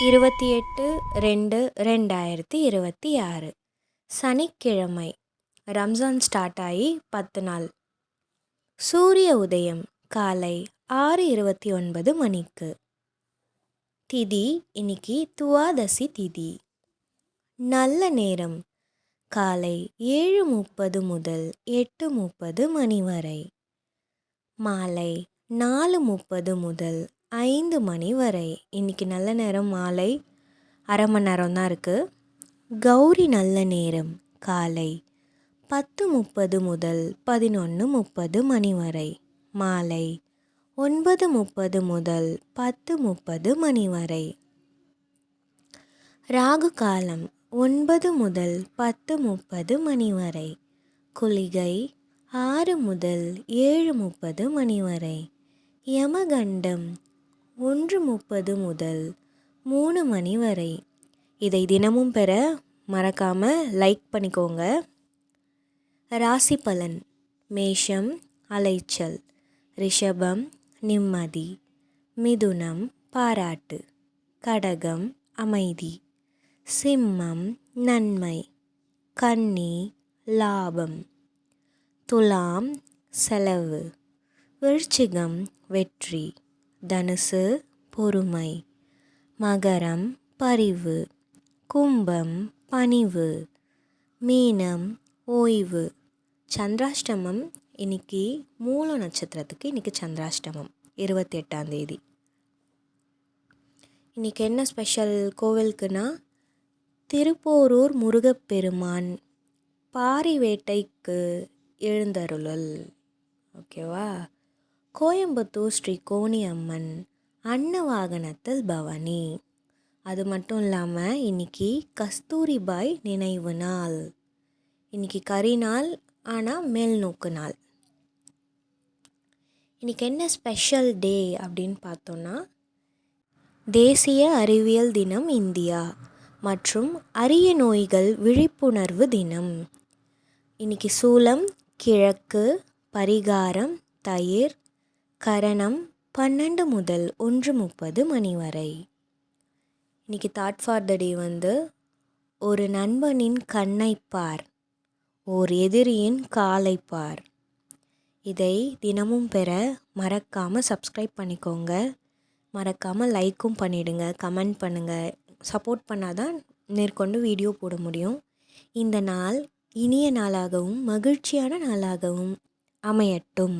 28/2/2026 சனிக்கிழமை. ரம்ஜான் ஸ்டார்ட் ஆகி 10 நாள். சூரிய உதயம் காலை 6:29 மணிக்கு. திதி இன்னைக்கு துவாதசி திதி. நல்ல நேரம் காலை 7:30 முதல் 8:30 மணி வரை. மாலை 4:30 முதல் 5 மணி வரை. இன்றைக்கி நல்ல நேரம் மாலை அரை மணி நேரம் தான் இருக்குது. கௌரி நல்ல நேரம் காலை 10:30 முதல் 11:30 மணி வரை. மாலை 9:30 முதல் 10:30 மணி வரை. ராகு காலம் 9 முதல் 10:30 மணி வரை. குளிகை 6 முதல் 7:30 மணி வரை. யமகண்டம் 1:30 முதல் 3 மணி வரை. இதை தினமும் பெற மறக்காமல் லைக் பண்ணிக்கோங்க. ராசி பலன்: மேஷம் அலைச்சல், ரிஷபம் நிம்மதி, மிதுனம் பாராட்டு, கடகம் அமைதி, சிம்மம் நன்மை, கன்னி லாபம், துலாம் செலவு, விருச்சிகம் வெற்றி, தனுசு பொறுமை, மகரம் பரிவு, கும்பம் பணிவு, மீனம் ஓய்வு. சந்திராஷ்டமம் இன்னைக்கு மூல நட்சத்திரத்துக்கு இன்னைக்கு சந்திராஷ்டமம் 28ஆம் தேதி. இன்றைக்கி என்ன ஸ்பெஷல் கோவிலுக்குன்னா, திருப்போரூர் முருகப்பெருமான் பாரி வேட்டைக்கு எழுந்தருளல். ஓகேவா? கோயம்புத்தூர் ஸ்ரீ கோணி அம்மன் அன்னவாகனத்தில் பவனி. அது மட்டும் இல்லாமல் இன்றைக்கி கஸ்தூரிபாய் நினைவு நாள். இன்றைக்கி கரி நாள், ஆனால் மேல் நோக்கு நாள். இன்றைக்கி என்ன ஸ்பெஷல் டே அப்படின்னு பார்த்தோன்னா, தேசிய அறிவியல் தினம் இந்தியா மற்றும் அரிய நோய்கள் விழிப்புணர்வு தினம். இன்றைக்கி சூலம் கிழக்கு, பரிகாரம் தயிர், கரணம் 12 முதல் 1:30 மணி வரை. இன்றைக்கி தாட் ஃபார் த டே ஒரு நண்பனின் கண்ணைப்பார், ஓர் எதிரியின் காலைப்பார். இதை தினமும் பெற மறக்காமல் சப்ஸ்கிரைப் பண்ணிக்கோங்க. மறக்காமல் லைக்கும் பண்ணிவிடுங்க, கமெண்ட் பண்ணுங்கள். சப்போர்ட் பண்ணாதான் மேற்கொண்டு வீடியோ போட முடியும். இந்த நாள் இனிய நாளாகவும் மகிழ்ச்சியான நாளாகவும் அமையட்டும்.